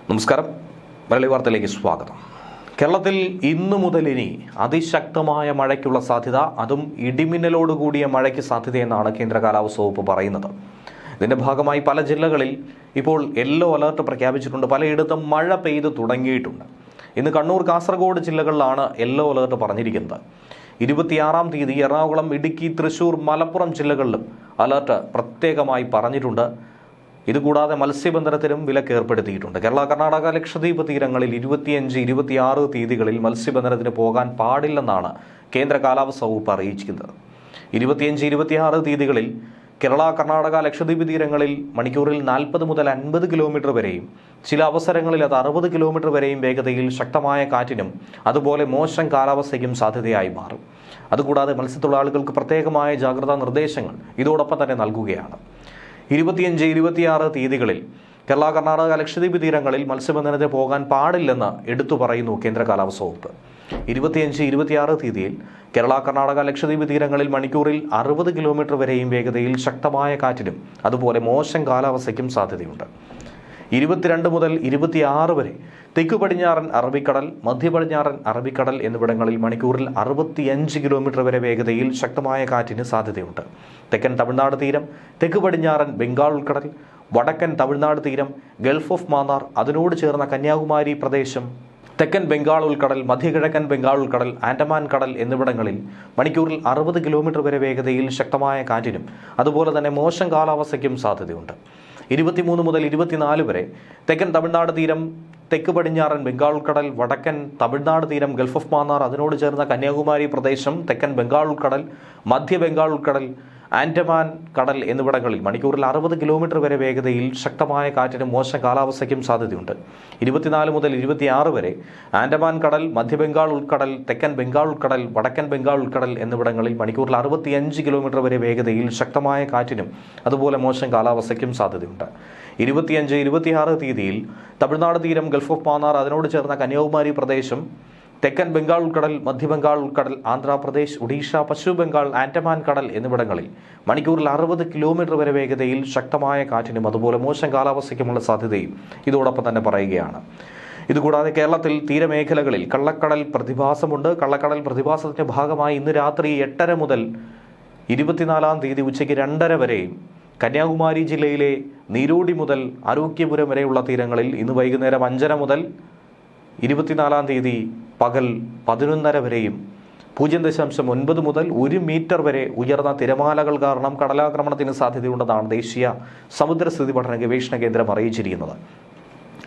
നമസ്കാരം. മലയാളി വാർത്തയിലേക്ക് സ്വാഗതം. കേരളത്തിൽ ഇന്നു മുതൽ ഇനി അതിശക്തമായ മഴയ്ക്കുള്ള സാധ്യത, അതും ഇടിമിന്നലോടുകൂടിയ മഴയ്ക്ക് സാധ്യതയെന്നാണ് കേന്ദ്ര കാലാവസ്ഥാ വകുപ്പ് പറയുന്നത്. ഇതിന്റെ ഭാഗമായി പല ജില്ലകളിൽ ഇപ്പോൾ യെല്ലോ അലർട്ട് പ്രഖ്യാപിച്ചിട്ടുണ്ട്. പലയിടത്തും മഴ പെയ്ത് തുടങ്ങിയിട്ടുണ്ട്. ഇന്ന് കണ്ണൂർ, കാസർഗോഡ് ജില്ലകളിലാണ് യെല്ലോ അലർട്ട് പറഞ്ഞിരിക്കുന്നത്. 26-ാം തീയതി എറണാകുളം, ഇടുക്കി, തൃശൂർ, മലപ്പുറം ജില്ലകളിലും അലർട്ട് പ്രത്യേകമായി പറഞ്ഞിട്ടുണ്ട്. ഇതുകൂടാതെ മത്സ്യബന്ധനത്തിനും വിലക്ക് ഏർപ്പെടുത്തിയിട്ടുണ്ട്. കേരള, കർണാടക, ലക്ഷദ്വീപ് തീരങ്ങളിൽ 25, 26 തീയതികളിൽ മത്സ്യബന്ധനത്തിന് പോകാൻ പാടില്ലെന്നാണ് കേന്ദ്ര കാലാവസ്ഥാ വകുപ്പ് അറിയിച്ചിരിക്കുന്നത്. 25, 26 തീയതികളിൽ കേരള, കർണാടക, ലക്ഷദ്വീപ് തീരങ്ങളിൽ മണിക്കൂറിൽ 40 മുതൽ 50 കിലോമീറ്റർ വരെയും ചില അവസരങ്ങളിൽ അത് 60 കിലോമീറ്റർ വരെയും വേഗതയിൽ ശക്തമായ കാറ്റിനും അതുപോലെ മോശം കാലാവസ്ഥയ്ക്കും സാധ്യതയായി മാറും. അതുകൂടാതെ മത്സ്യത്തൊഴിലാളികൾക്ക് പ്രത്യേകമായ ജാഗ്രതാ നിർദ്ദേശങ്ങൾ ഇതോടൊപ്പം തന്നെ നൽകുകയാണ്. 25, 26 തീയതികളിൽ കേരള, കർണാടക, ലക്ഷദ്വീപ് തീരങ്ങളിൽ മത്സ്യബന്ധനത്തിന് പോകാൻ പാടില്ലെന്ന് എടുത്തു പറയുന്നു കേന്ദ്ര കാലാവസ്ഥാ വകുപ്പ്. 25, 26 തീയതിയിൽ കേരള, കർണാടക, ലക്ഷദ്വീപ് തീരങ്ങളിൽ മണിക്കൂറിൽ 60 കിലോമീറ്റർ വരെയും വേഗതയിൽ ശക്തമായ കാറ്റിനും അതുപോലെ മോശം കാലാവസ്ഥയ്ക്കും സാധ്യതയുണ്ട്. 22 മുതൽ 26 വരെ തെക്കു പടിഞ്ഞാറൻ അറബിക്കടൽ, മധ്യ പടിഞ്ഞാറൻ അറബിക്കടൽ എന്നിവിടങ്ങളിൽ മണിക്കൂറിൽ 65 കിലോമീറ്റർ വരെ വേഗതയിൽ ശക്തമായ കാറ്റിന് സാധ്യതയുണ്ട്. തെക്കൻ തമിഴ്നാട് തീരം, തെക്കു പടിഞ്ഞാറൻ ബംഗാൾ ഉൾക്കടൽ, വടക്കൻ തമിഴ്നാട് തീരം, ഗൾഫ് ഓഫ് മാന്നാർ, അതിനോട് ചേർന്ന കന്യാകുമാരി പ്രദേശം, തെക്കൻ ബംഗാൾ ഉൾക്കടൽ, മധ്യകിഴക്കൻ ബംഗാൾ ഉൾക്കടൽ, ആൻഡമാൻ കടൽ എന്നിവിടങ്ങളിൽ മണിക്കൂറിൽ 60 കിലോമീറ്റർ വരെ വേഗതയിൽ ശക്തമായ കാറ്റിനും അതുപോലെ തന്നെ മോശം കാലാവസ്ഥയ്ക്കും സാധ്യതയുണ്ട്. 23 മുതൽ 24 വരെ തെക്കൻ തമിഴ്നാട് തീരം, തെക്ക് പടിഞ്ഞാറൻ ബംഗാൾ ഉൾക്കടൽ, വടക്കൻ തമിഴ്നാട് തീരം, ഗൾഫ് ഓഫ് മാന്നാർ, അതിനോട് ചേർന്ന കന്യാകുമാരി പ്രദേശം, തെക്കൻ ബംഗാൾ ഉൾക്കടൽ, മധ്യ ബംഗാൾ ഉൾക്കടൽ, ആൻഡമാൻ കടൽ എന്നിവിടങ്ങളിൽ മണിക്കൂറിൽ 60 കിലോമീറ്റർ വരെ വേഗതയിൽ ശക്തമായ കാറ്റിനും മോശം കാലാവസ്ഥയ്ക്കും സാധ്യതയുണ്ട്. 24 മുതൽ 26 വരെ ആൻഡമാൻ കടൽ, മധ്യ ബംഗാൾ ഉൾക്കടൽ, തെക്കൻ ബംഗാൾ ഉൾക്കടൽ, വടക്കൻ ബംഗാൾ ഉൾക്കടൽ എന്നിവിടങ്ങളിൽ മണിക്കൂറിൽ 65 കിലോമീറ്റർ വരെ വേഗതയിൽ ശക്തമായ കാറ്റിനും അതുപോലെ മോശം കാലാവസ്ഥയ്ക്കും സാധ്യതയുണ്ട്. 25, 26 തീയതിയിൽ തമിഴ്നാട് തീരം, ഗൾഫ് ഓഫ് മാന്നാർ, അതിനോട് ചേർന്ന കന്യാകുമാരി പ്രദേശം, തെക്കൻ ബംഗാൾ ഉൾക്കടൽ, മധ്യ ബംഗാൾ ഉൾക്കടൽ, ആന്ധ്രാപ്രദേശ്, ഒഡീഷ, പശ്ചിമ ബംഗാൾ, ആൻഡമാൻ കടൽ എന്നിവിടങ്ങളിൽ മണിക്കൂറിൽ 60 കിലോമീറ്റർ വരെ വേഗതയിൽ ശക്തമായ കാറ്റിനും അതുപോലെ മോശം കാലാവസ്ഥയ്ക്കുമുള്ള സാധ്യതയും ഇതോടൊപ്പം തന്നെ പറയുകയാണ്. ഇതുകൂടാതെ കേരളത്തിൽ തീരമേഖലകളിൽ കള്ളക്കടൽ പ്രതിഭാസമുണ്ട്. കള്ളക്കടൽ പ്രതിഭാസത്തിന്റെ ഭാഗമായി ഇന്ന് രാത്രി 8:30 മുതൽ 24-ാം തീയതി ഉച്ചയ്ക്ക് 2:30 വരെയും കന്യാകുമാരി ജില്ലയിലെ നീരോടി മുതൽ ആരോഗ്യപുരം വരെയുള്ള തീരങ്ങളിൽ ഇന്ന് വൈകുന്നേരം 5:30 മുതൽ 24-ാം തീയതി പകൽ 11:30 വരെയും 0.9 മുതൽ 1 മീറ്റർ വരെ ഉയർന്ന തിരമാലകൾ കാരണം കടലാക്രമണത്തിന് സാധ്യതയുണ്ടെന്നാണ് ദേശീയ സമുദ്രസ്ഥിതി പഠന ഗവേഷണ കേന്ദ്രം അറിയിച്ചിരിക്കുന്നത്.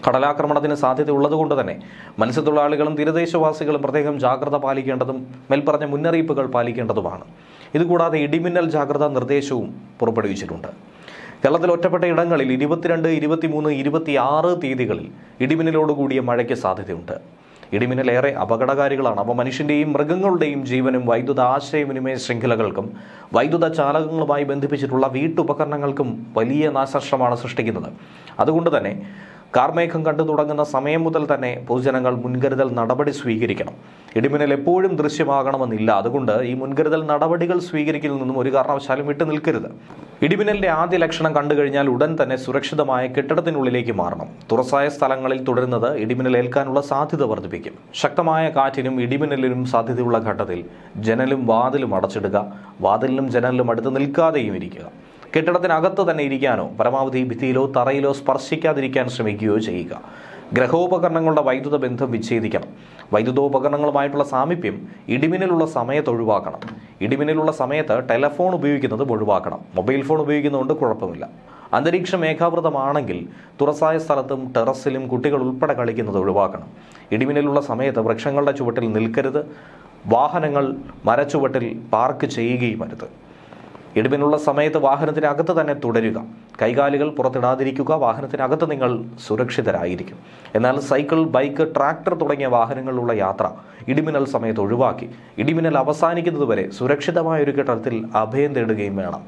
കടലാക്രമണത്തിന് സാധ്യതയുള്ളതുകൊണ്ട് തന്നെ മത്സ്യത്തൊഴിലാളികളും തീരദേശവാസികളും പ്രത്യേകം ജാഗ്രത പാലിക്കേണ്ടതും മേൽപ്പറഞ്ഞ മുന്നറിയിപ്പുകൾ പാലിക്കേണ്ടതുമാണ്. ഇതുകൂടാതെ ഇടിമിന്നൽ ജാഗ്രതാ നിർദ്ദേശവും പുറപ്പെടുവിച്ചിട്ടുണ്ട്. കേരളത്തിൽ ഒറ്റപ്പെട്ട ഇടങ്ങളിൽ 22, 23, 26 തീയതികളിൽ ഇടിമിന്നലോടുകൂടിയ മഴയ്ക്ക് സാധ്യതയുണ്ട്. ഇടിമിന്നൽ ഏറെ അപകടകാരികളാണ്. അവ മനുഷ്യൻ്റെയും മൃഗങ്ങളുടെയും ജീവനും വൈദ്യുത ആശയവിനിമയ ശൃംഖലകൾക്കും വൈദ്യുത ചാലകങ്ങളുമായി ബന്ധിപ്പിച്ചിട്ടുള്ള വീട്ടുപകരണങ്ങൾക്കും വലിയ നാശനഷ്ടമാണ് സൃഷ്ടിക്കുന്നത്. അതുകൊണ്ട് തന്നെ കാർമേഘം കണ്ടു തുടങ്ങുന്ന സമയം മുതൽ തന്നെ പൊതുജനങ്ങൾ മുൻകരുതൽ നടപടി സ്വീകരിക്കണം. ഇടിമിന്നൽ എപ്പോഴും ദൃശ്യമാകണമെന്നില്ല. അതുകൊണ്ട് ഈ മുൻകരുതൽ നടപടികൾ സ്വീകരിക്കുന്നതിൽ നിന്നും ഒരു കാരണവശാലും വിട്ടു നിൽക്കരുത്. ഇടിമിന്നലിന്റെ ആദ്യ ലക്ഷണം കണ്ടു കഴിഞ്ഞാൽ ഉടൻ തന്നെ സുരക്ഷിതമായ കെട്ടിടത്തിനുള്ളിലേക്ക് മാറണം. തുറസായ സ്ഥലങ്ങളിൽ തുടരുന്നത് ഇടിമിന്നൽ ഏൽക്കാനുള്ള സാധ്യത വർദ്ധിപ്പിക്കും. ശക്തമായ കാറ്റിനും ഇടിമിന്നലിനും സാധ്യതയുള്ള ഘട്ടത്തിൽ ജനലും വാതിലും അടച്ചിടുക. വാതിലിനും ജനലിലും അടുത്ത് നിൽക്കാതെയും ഇരിക്കുക. കെട്ടിടത്തിനകത്ത് തന്നെ ഇരിക്കാനോ പരമാവധി ഭിത്തിയിലോ തറയിലോ സ്പർശിക്കാതിരിക്കാൻ ശ്രമിക്കുകയോ ചെയ്യുക. ഗ്രഹോപകരണങ്ങളുടെ വൈദ്യുത ബന്ധം വിച്ഛേദിക്കണം. വൈദ്യുതോപകരണങ്ങളുമായിട്ടുള്ള സാമീപ്യം ഇടിമിന്നലുള്ള സമയത്ത് ഒഴിവാക്കണം. ഇടിമിന്നലുള്ള സമയത്ത് ടെലഫോൺ ഉപയോഗിക്കുന്നതും ഒഴിവാക്കണം. മൊബൈൽ ഫോൺ ഉപയോഗിക്കുന്നതുകൊണ്ട് കുഴപ്പമില്ല. അന്തരീക്ഷം മേഘാവൃതമാണെങ്കിൽ തുറസായ സ്ഥലത്തും ടെറസിലും കുട്ടികൾ ഉൾപ്പെടെ കളിക്കുന്നത് ഒഴിവാക്കണം. ഇടിമിന്നലുള്ള സമയത്ത് വൃക്ഷങ്ങളുടെ ചുവട്ടിൽ നിൽക്കരുത്. വാഹനങ്ങൾ മരച്ചുവട്ടിൽ പാർക്ക് ചെയ്യുകയും അരുത്. ഇടിമിന്നലുള്ള സമയത്ത് വാഹനത്തിനകത്ത് തന്നെ തുടരുക. കൈകാലുകൾ പുറത്തിടാതിരിക്കുക. വാഹനത്തിനകത്ത് നിങ്ങൾ സുരക്ഷിതരായിരിക്കും. എന്നാൽ സൈക്കിൾ, ബൈക്ക്, ട്രാക്ടർ തുടങ്ങിയ വാഹനങ്ങളിലുള്ള യാത്ര ഇടിമിന്നൽ സമയത്ത് ഒഴിവാക്കി ഇടിമിന്നൽ അവസാനിക്കുന്നതുവരെ സുരക്ഷിതമായ ഒരു കെട്ടിടത്തിൽ അഭയം തേടുകയും വേണം.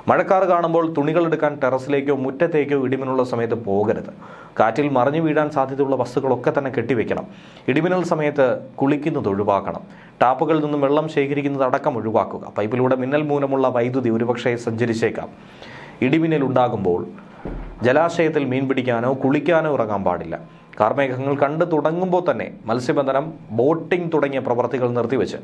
മഴക്കാറ് കാണുമ്പോൾ തുണികൾ എടുക്കാൻ ടെറസിലേക്കോ മുറ്റത്തേക്കോ ഇടിമിന്നലുള്ള സമയത്ത് പോകരുത്. കാറ്റിൽ മറിഞ്ഞു വീഴാൻ സാധ്യതയുള്ള വസ്തുക്കളൊക്കെ തന്നെ കെട്ടിവെക്കണം. ഇടിമിന്നൽ സമയത്ത് കുളിക്കുന്നത് ഒഴിവാക്കണം. ടാപ്പുകളിൽ നിന്നും വെള്ളം ശേഖരിക്കുന്നത് അടക്കം ഒഴിവാക്കുക. പൈപ്പിലൂടെ മിന്നൽ മൂലമുള്ള വൈദ്യുതി ഒരുപക്ഷെ സഞ്ചരിച്ചേക്കാം. ഇടിമിന്നൽ ഉണ്ടാകുമ്പോൾ ജലാശയത്തിൽ മീൻ പിടിക്കാനോ കുളിക്കാനോ ഇറങ്ങാൻ പാടില്ല. കാർമേഘങ്ങൾ കണ്ടു തുടങ്ങുമ്പോൾ തന്നെ മത്സ്യബന്ധനം, ബോട്ടിംഗ് തുടങ്ങിയ പ്രവർത്തികൾ നിർത്തിവെച്ച്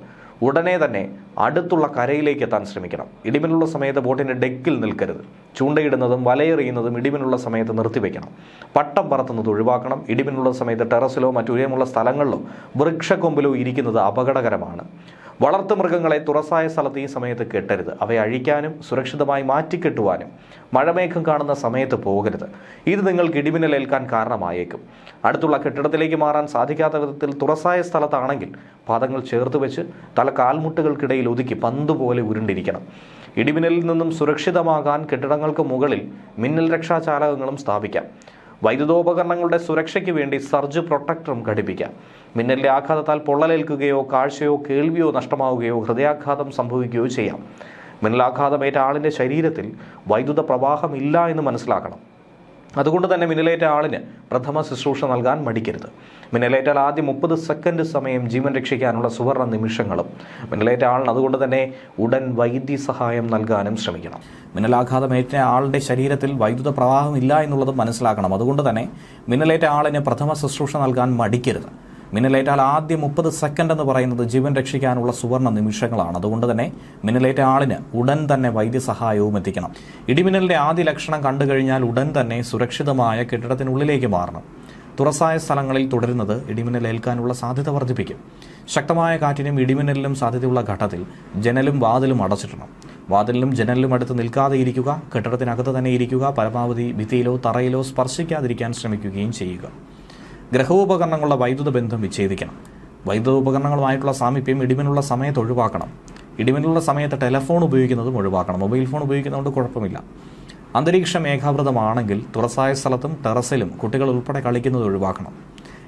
ഉടനെ തന്നെ അടുത്തുള്ള കരയിലേക്ക് എത്താൻ ശ്രമിക്കണം. ഇടിമിന്നലുള്ള സമയത്ത് ബോട്ടിൻ്റെ ഡെക്കിൽ നിൽക്കരുത്. ചൂണ്ടയിടുന്നതും വലയെറിയുന്നതും ഇടിമിന്നലുള്ള സമയത്ത് നിർത്തിവെക്കണം. പട്ടം പറത്തുന്നത് ഒഴിവാക്കണം. ഇടിമിന്നലുള്ള സമയത്ത് ടെറസിലോ മറ്റുയരമുള്ള സ്ഥലങ്ങളിലോ വൃക്ഷക്കൊമ്പിലോ ഇരിക്കുന്നത് അപകടകരമാണ്. വളർത്തുമൃഗങ്ങളെ തുറസായ സ്ഥലത്ത് ഈ സമയത്ത് കെട്ടരുത്. അവയെ അഴിക്കാനും സുരക്ഷിതമായി മാറ്റിക്കെട്ടുവാനും മഴമേഘം കാണുന്ന സമയത്ത് പോകരുത്. ഇത് നിങ്ങൾക്ക് ഇടിമിന്നലേൽക്കാൻ കാരണമായേക്കും. അടുത്തുള്ള കെട്ടിടത്തിലേക്ക് മാറാൻ സാധിക്കാത്ത വിധത്തിൽ തുറസായ സ്ഥലത്താണെങ്കിൽ പാദങ്ങൾ ചേർത്ത് വെച്ച് തല കാൽമുട്ടുകൾക്കിടയിൽ ഒതുക്കി പന്ത് പോലെ ഉരുണ്ടിരിക്കണം. ഇടിമിന്നലിൽ നിന്നും സുരക്ഷിതമാകാൻ കെട്ടിടങ്ങൾക്ക് മുകളിൽ മിന്നൽ രക്ഷാചാലകങ്ങളും സ്ഥാപിക്കാം. വൈദ്യുതോപകരണങ്ങളുടെ സുരക്ഷയ്ക്ക് വേണ്ടി സർജ് പ്രൊട്ടക്ടറും ഘടിപ്പിക്കാം. മിന്നലിന്റെ ആഘാതത്താൽ പൊള്ളലേൽക്കുകയോ കാഴ്ചയോ കേൾവിയോ നഷ്ടമാവുകയോ ഹൃദയാഘാതം സംഭവിക്കുകയോ ചെയ്യാം. മിന്നലാഘാതമേറ്റ ആളിൻ്റെ ശരീരത്തിൽ വൈദ്യുത പ്രവാഹമില്ല എന്ന് മനസ്സിലാക്കണം. അതുകൊണ്ട് തന്നെ മിന്നലേറ്റ ആളിന് പ്രഥമ ശുശ്രൂഷ നൽകാൻ മടിക്കരുത്. മിന്നലേറ്റാൽ ആദ്യം 30 സെക്കൻഡ് സമയം ജീവൻ രക്ഷിക്കാനുള്ള സുവർണ നിമിഷങ്ങളും. മിന്നലേറ്റ ആളിന് അതുകൊണ്ട് തന്നെ ഉടൻ വൈദ്യസഹായം നൽകാനും ശ്രമിക്കണം. മിന്നലാഘാതമേറ്റ ആളുടെ ശരീരത്തിൽ വൈദ്യുത പ്രവാഹം ഇല്ല എന്നുള്ളത് മനസ്സിലാക്കണം. അതുകൊണ്ട് തന്നെ മിന്നലേറ്റ ആളിന് പ്രഥമ ശുശ്രൂഷ നൽകാൻ മടിക്കരുത്. മിന്നലേറ്റാൽ ആദ്യം 30 സെക്കൻഡ് എന്ന് പറയുന്നത് ജീവൻ രക്ഷിക്കാനുള്ള സുവർണ നിമിഷങ്ങളാണ്. അതുകൊണ്ട് തന്നെ മിന്നലേറ്റ ആളിന് ഉടൻ തന്നെ വൈദ്യസഹായവും എത്തിക്കണം. ഇടിമിന്നലിന്റെ ആദ്യ ലക്ഷണം കണ്ടു കഴിഞ്ഞാൽ ഉടൻ തന്നെ സുരക്ഷിതമായ കെട്ടിടത്തിനുള്ളിലേക്ക് മാറണം. തുറസായ സ്ഥലങ്ങളിൽ തുടരുന്നത് ഇടിമിന്നലേൽക്കാനുള്ള സാധ്യത വർദ്ധിപ്പിക്കും. ശക്തമായ കാറ്റിനും ഇടിമിന്നലിനും സാധ്യതയുള്ള ഘട്ടത്തിൽ ജനലും വാതിലും അടച്ചിടണം. വാതിലിലും ജനലിലും അടുത്ത് നിൽക്കാതെ ഇരിക്കുക. കെട്ടിടത്തിനകത്ത് തന്നെ ഇരിക്കുക. പരമാവധി ഭിത്തിയിലോ തറയിലോ സ്പർശിക്കാതിരിക്കാൻ ശ്രമിക്കുകയും ചെയ്യുക. ഗ്രഹോപകരണങ്ങളുടെ വൈദ്യുത ബന്ധം വിച്ഛേദിക്കണം. വൈദ്യുത ഉപകരണങ്ങളുമായിട്ടുള്ള സാമീപ്യം ഇടിമിന്നുള്ള സമയത്ത് ഒഴിവാക്കണം. ഇടിമിന്നുള്ള സമയത്ത് ടെലഫോൺ ഉപയോഗിക്കുന്നതും ഒഴിവാക്കണം. മൊബൈൽ ഫോൺ ഉപയോഗിക്കുന്നതുകൊണ്ട് കുഴപ്പമില്ല. അന്തരീക്ഷം ഏകാവൃതമാണെങ്കിൽ തുറസായ സ്ഥലത്തും ടെറസിലും കുട്ടികൾ ഉൾപ്പെടെ കളിക്കുന്നത് ഒഴിവാക്കണം.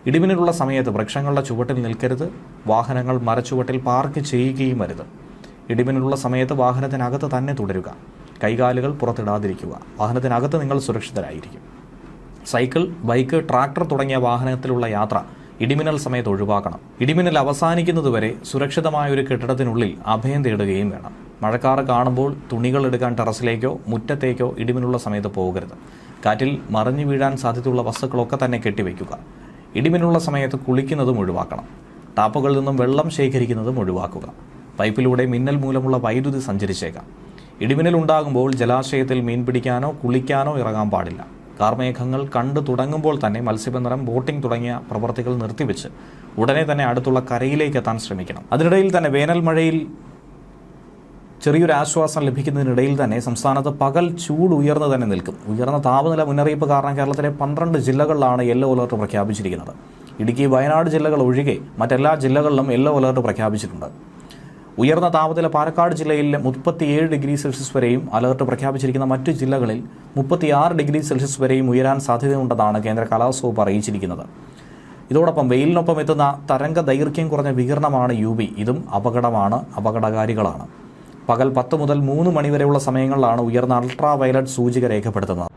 ഇടിമിന്നലുള്ള സമയത്ത് വൃക്ഷങ്ങളുടെ ചുവട്ടിൽ നിൽക്കരുത്. വാഹനങ്ങൾ മരച്ചുവട്ടിൽ പാർക്ക് ചെയ്യുകയും അരുത്. ഇടിമിന്നലുള്ള സമയത്ത് വാഹനത്തിനകത്ത് തന്നെ തുടരുക. കൈകാലുകൾ പുറത്തിടാതിരിക്കുക. വാഹനത്തിനകത്ത് നിങ്ങൾ സുരക്ഷിതരായിരിക്കും. സൈക്കിൾ, ബൈക്ക്, ട്രാക്ടർ തുടങ്ങിയ വാഹനത്തിലുള്ള യാത്ര ഇടിമിന്നൽ സമയത്ത് ഒഴിവാക്കണം. ഇടിമിന്നൽ അവസാനിക്കുന്നതുവരെ സുരക്ഷിതമായ ഒരു കെട്ടിടത്തിനുള്ളിൽ അഭയം തേടുകയും വേണം. മഴക്കാറ് കാണുമ്പോൾ തുണികൾ എടുക്കാൻ ടെറസിലേക്കോ മുറ്റത്തേക്കോ ഇടിമിന്നുള്ള സമയത്ത് പോകരുത്. കാറ്റിൽ മറിഞ്ഞു വീഴാൻ സാധ്യതയുള്ള വസ്തുക്കളൊക്കെ തന്നെ കെട്ടിവെക്കുക. ഇടിമിന്നുള്ള സമയത്ത് കുളിക്കുന്നതും ഒഴിവാക്കണം. ടാപ്പുകളിൽ നിന്നും വെള്ളം ശേഖരിക്കുന്നതും ഒഴിവാക്കുക. പൈപ്പിലൂടെ മിന്നൽ മൂലമുള്ള വൈദ്യുതി സഞ്ചരിച്ചേക്കാം. ഇടിമിന്നൽ ഉണ്ടാകുമ്പോൾ ജലാശയത്തിൽ മീൻ പിടിക്കാനോ കുളിക്കാനോ ഇറങ്ങാൻ പാടില്ല. കാർമേഘങ്ങൾ കണ്ടു തുടങ്ങുമ്പോൾ തന്നെ മത്സ്യബന്ധനം, ബോട്ടിംഗ് തുടങ്ങിയ പ്രവർത്തികൾ നിർത്തിവെച്ച് ഉടനെ തന്നെ അടുത്തുള്ള കരയിലേക്ക് എത്താൻ ശ്രമിക്കണം. അതിനിടയിൽ തന്നെ വേനൽ മഴയിൽ ചെറിയൊരു ആശ്വാസം ലഭിക്കുന്നതിനിടയിൽ തന്നെ സംസ്ഥാനത്ത് പകൽ ചൂട് ഉയർന്നു തന്നെ നിൽക്കും. ഉയർന്ന താപനില മുന്നറിയിപ്പ് കാരണം കേരളത്തിലെ 12 ജില്ലകളിലാണ് യെല്ലോ അലർട്ട് പ്രഖ്യാപിച്ചിരിക്കുന്നത്. ഇടുക്കി, വയനാട് ജില്ലകൾ ഒഴികെ മറ്റെല്ലാ ജില്ലകളിലും യെല്ലോ അലർട്ട് പ്രഖ്യാപിച്ചിട്ടുണ്ട്. ഉയർന്ന താപനില പാലക്കാട് ജില്ലയിൽ 37 ഡിഗ്രി സെൽഷ്യസ് വരെയും അലർട്ട് പ്രഖ്യാപിച്ചിരിക്കുന്ന മറ്റു ജില്ലകളിൽ 36 ഡിഗ്രി സെൽഷ്യസ് വരെയും ഉയരാൻ സാധ്യതയുണ്ടെന്നാണ് കേന്ദ്ര കാലാവസ്ഥ വകുപ്പ് അറിയിച്ചിരിക്കുന്നത്. ഇതോടൊപ്പം വെയിലിനൊപ്പം എത്തുന്ന തരംഗ ദൈർഘ്യം കുറഞ്ഞ വികിരണമാണ് UV. ഇതും അപകടകാരികളാണ്. പകൽ 10 മുതൽ 3 മണിവരെയുള്ള സമയങ്ങളിലാണ് ഉയർന്ന അൾട്രാ വയലറ്റ് സൂചിക രേഖപ്പെടുത്തുന്നത്.